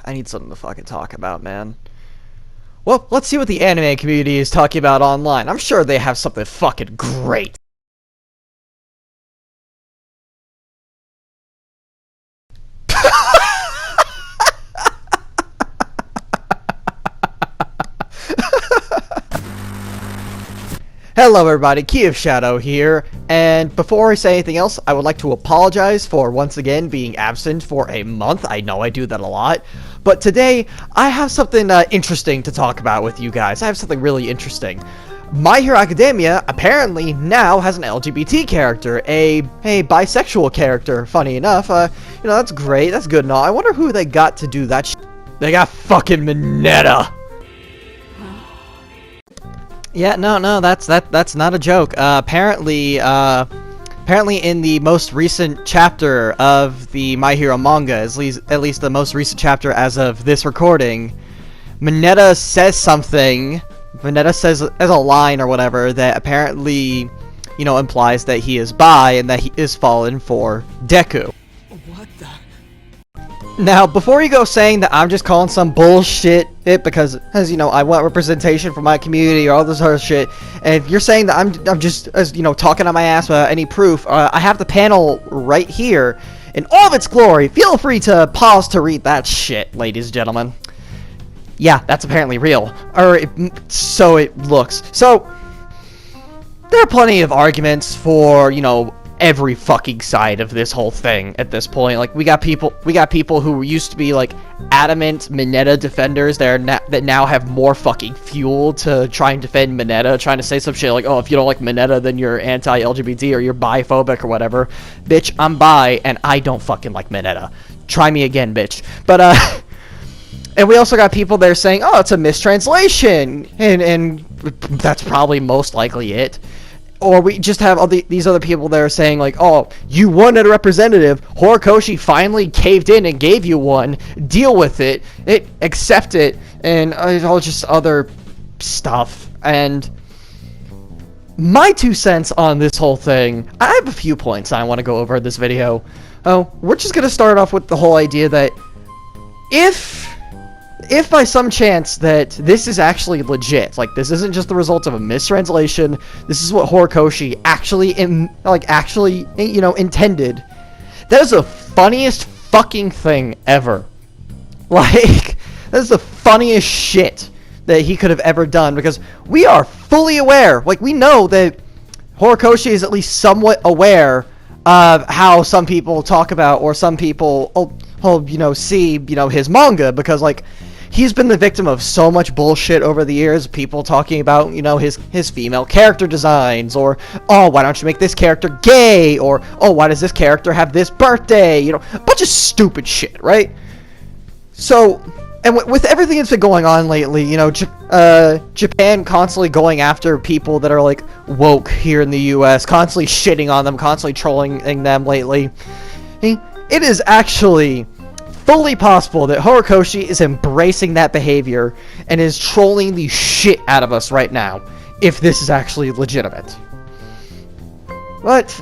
I need something to fucking talk about, man. Well, let's see what the anime community is talking about online. I'm sure they have something fucking great. Hello everybody, Key of Shadow here, and before I say anything else, I would like to apologize for once again being absent for a month. I know I do that a lot, but today I have something interesting to talk about with you guys. I have something really interesting. My Hero Academia apparently now has an LGBT character, a bisexual character, funny enough. You know, that's great, that's good and all. I wonder who they got to do that They got fucking Mineta! Yeah, no, that's not a joke. Apparently in the most recent chapter of the My Hero manga, at least the most recent chapter as of this recording, Mineta says something. Mineta says as a line or whatever that apparently, you know, implies that he is bi and that he is fallen for Deku. What the? Now, before you go saying that I'm just calling some bullshit because, as you know, I want representation from my community or all this other shit, and if you're saying that I'm just, as you know, talking on my ass without any proof, I have the panel right here in all of its glory. Feel free to pause to read that shit, ladies and gentlemen. Yeah, that's apparently real. Or, so it looks. So, there are plenty of arguments for, you know, every fucking side of this whole thing at this point. Like, we got people who used to be like adamant Mineta defenders that now have more fucking fuel to try and defend Mineta, trying to say some shit like, oh, if you don't like Mineta, then you're anti-LGBT or you're biphobic or whatever. Bitch, I'm bi and I don't fucking like Mineta. Try me again, bitch. But and we also got people there saying, oh, it's a mistranslation, and that's probably most likely it. Or we just have all these other people there saying like, oh, you wanted a representative, Horikoshi finally caved in and gave you one, deal with it, accept it, and all just other stuff. And my 2 cents on this whole thing, I have a few points I want to go over in this video. Oh, we're just going to start off with the whole idea that if by some chance that this is actually legit, like this isn't just the result of a mistranslation, this is what Horikoshi actually you know, intended, that is the funniest fucking thing ever. Like, that is the funniest shit that he could have ever done, because we are fully aware, like we know that Horikoshi is at least somewhat aware of how some people talk about, or some people, you know, see, you know, his manga, because like, he's been the victim of so much bullshit over the years, people talking about, you know, his female character designs, or, oh, why don't you make this character gay, or, oh, why does this character have this birthday, you know, a bunch of stupid shit, right? So, and with everything that's been going on lately, you know, Japan constantly going after people that are, like, woke here in the US, constantly shitting on them, constantly trolling them lately, it is actually fully possible that Horikoshi is embracing that behavior and is trolling the shit out of us right now, if this is actually legitimate. But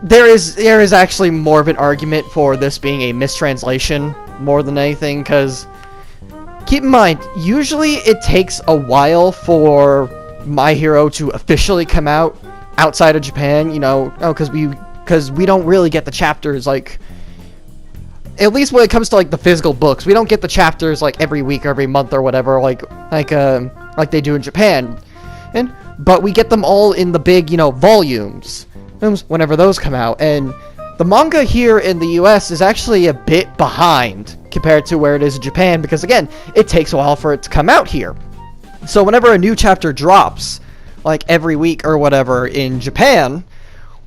there is actually more of an argument for this being a mistranslation more than anything, because keep in mind, usually it takes a while for My Hero to officially come out outside of Japan, you know, because we don't really get the chapters, like, at least when it comes to like the physical books, we don't get the chapters like every week or every month or whatever, like they do in Japan, but we get them all in the big, you know, volumes whenever those come out. And the manga here in the US is actually a bit behind compared to where it is in Japan, because again, it takes a while for it to come out here. So whenever a new chapter drops, like every week or whatever in Japan,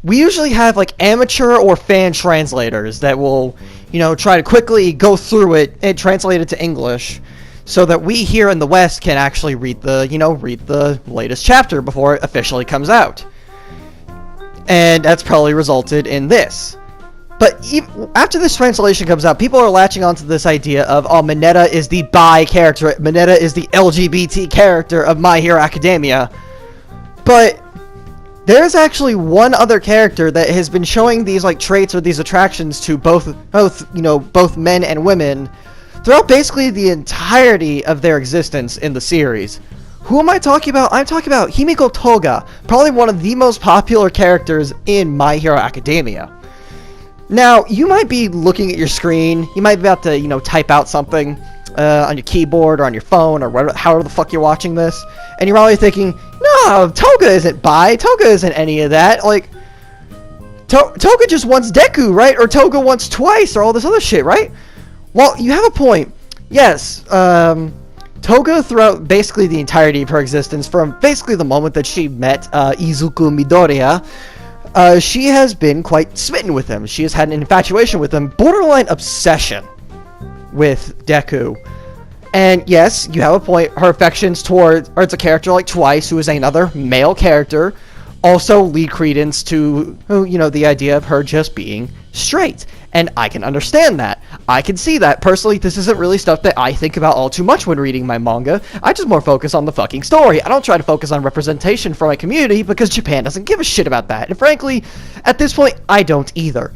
we usually have like amateur or fan translators that will, you know, try to quickly go through it and translate it to English, so that we here in the West can actually read the latest chapter before it officially comes out. And that's probably resulted in this. But after this translation comes out, people are latching onto this idea of, oh, Mineta is the bi character, Mineta is the LGBT character of My Hero Academia. But there's actually one other character that has been showing these like traits or these attractions to both men and women throughout basically the entirety of their existence in the series. Who am I talking about? I'm talking about Himiko Toga, probably one of the most popular characters in My Hero Academia. Now, you might be looking at your screen, you might be about to, type out something on your keyboard or on your phone or whatever, however the fuck you're watching this, and you're probably thinking, no, Toga isn't bi, Toga isn't any of that, like, Toga just wants Deku, right? Or Toga wants Twice, or all this other shit, right? Well, you have a point. Yes, Toga throughout basically the entirety of her existence, from basically the moment that she met Izuku Midoriya, she has been quite smitten with him. She has had an infatuation with him, borderline obsession with Deku. And yes, you have a point, her affections towards a character like Twice, who is another male character, also lead credence to, the idea of her just being straight. And I can understand that. I can see that. Personally, this isn't really stuff that I think about all too much when reading my manga. I just more focus on the fucking story. I don't try to focus on representation for my community because Japan doesn't give a shit about that. And frankly, at this point, I don't either.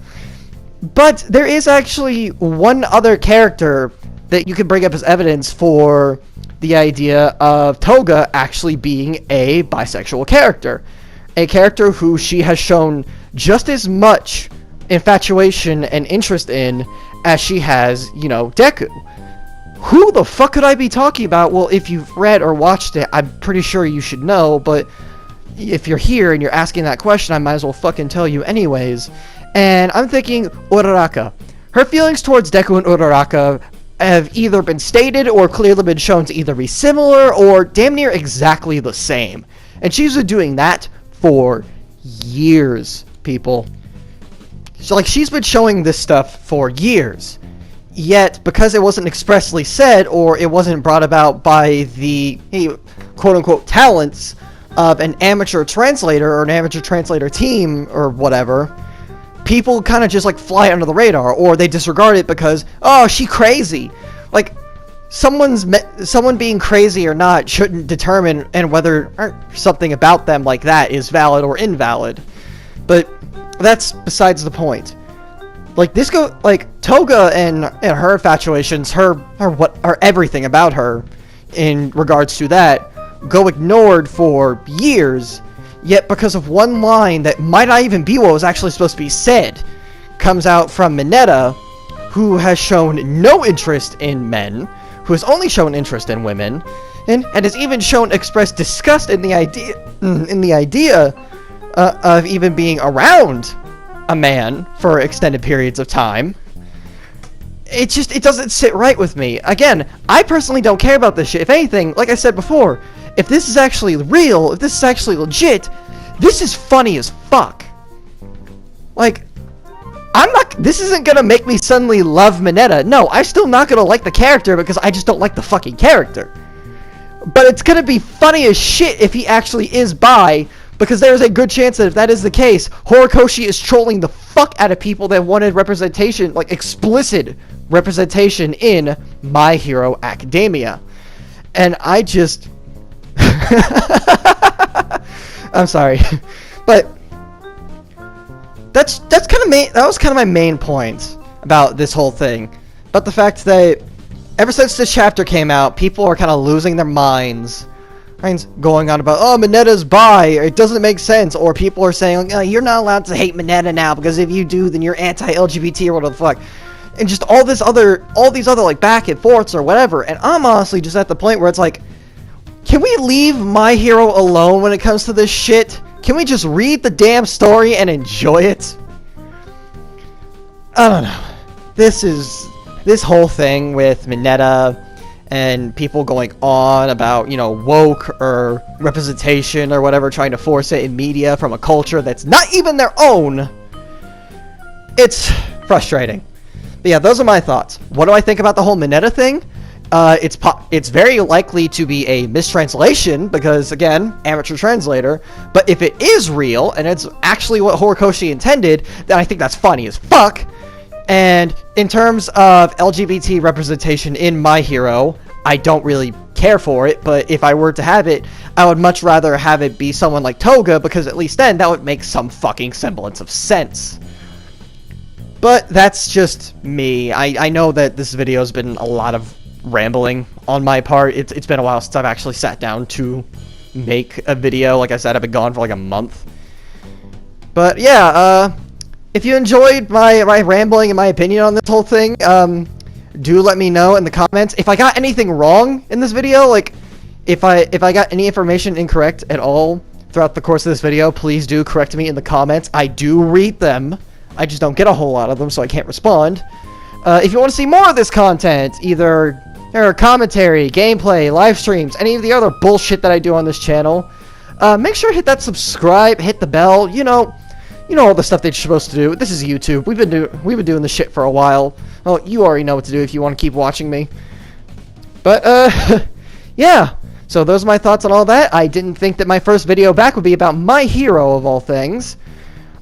But there is actually one other character that you can bring up as evidence for the idea of Toga actually being a bisexual character. A character who she has shown just as much infatuation and interest in as she has, Deku. Who the fuck could I be talking about? Well, if you've read or watched it, I'm pretty sure you should know, but if you're here and you're asking that question, I might as well fucking tell you anyways. And I'm thinking Uraraka. Her feelings towards Deku and Uraraka have either been stated or clearly been shown to either be similar or damn near exactly the same. And she's been doing that for years, people. So, she's been showing this stuff for years. Yet, because it wasn't expressly said, or it wasn't brought about by the, quote-unquote, talents of an amateur translator, or an amateur translator team, or whatever, people kind of just, fly under the radar, or they disregard it because, oh, she crazy. Someone being crazy or not shouldn't determine and whether something about them like that is valid or invalid. But that's besides the point. Toga and her infatuations, her everything about her in regards to that go ignored for years, yet because of one line that might not even be what was actually supposed to be said, comes out from Mineta, who has shown no interest in men, who has only shown interest in women, and has even expressed disgust in the idea of even being around a man for extended periods of time. It doesn't sit right with me. Again, I personally don't care about this shit. If anything, like I said before, if this is actually real, if this is actually legit, this is funny as fuck. This isn't gonna make me suddenly love Mineta. No, I'm still not gonna like the character because I just don't like the fucking character. But it's gonna be funny as shit if he actually is bi, because there's a good chance that if that is the case, Horikoshi is trolling the fuck out of people that wanted representation, explicit representation in My Hero Academia. And I just... I'm sorry. But that was kind of my main point about this whole thing. But the fact that ever since this chapter came out, people are kind of losing their minds. Going on about, oh, Mineta's bi, it doesn't make sense, or people are saying, oh, you're not allowed to hate Mineta now, because if you do, then you're anti-LGBT or whatever the fuck. And just all these other back and forths or whatever. And I'm honestly just at the point where it's can we leave My Hero alone when it comes to this shit? Can we just read the damn story and enjoy it? I don't know. This whole thing with Mineta and people going on about, woke or representation or whatever, trying to force it in media from a culture that's not even their own. It's frustrating. But yeah, those are my thoughts. What do I think about the whole Mineta thing? It's very likely to be a mistranslation because, again, amateur translator. But if it is real and it's actually what Horikoshi intended, then I think that's funny as fuck. And in terms of LGBT representation in My Hero, I don't really care for it, but if I were to have it, I would much rather have it be someone like Toga, because at least then that would make some fucking semblance of sense. But that's just me. I know that this video has been a lot of rambling on my part. It's been a while since I've actually sat down to make a video. Like I said, I've been gone for like a month. But yeah, if you enjoyed my rambling and my opinion on this whole thing, do let me know in the comments. If I got anything wrong in this video, like if I got any information incorrect at all throughout the course of this video, please do correct me in the comments. I do read them. I just don't get a whole lot of them, so I can't respond. If you want to see more of this content, either commentary, gameplay, live streams, any of the other bullshit that I do on this channel, make sure to hit that subscribe, hit the bell, you know all the stuff that you're supposed to do. This is YouTube. We've been doing this shit for a while. Well, you already know what to do if you want to keep watching me. But, yeah. So those are my thoughts on all that. I didn't think that my first video back would be about my hero of all things.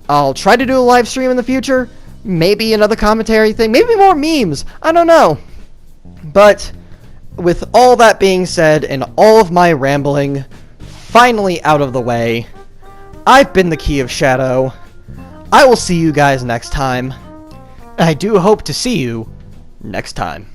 I'll try to do a live stream in the future. Maybe another commentary thing. Maybe more memes. I don't know. But with all that being said and all of my rambling finally out of the way, I've been the Key of Shadow. I will see you guys next time. I do hope to see you next time.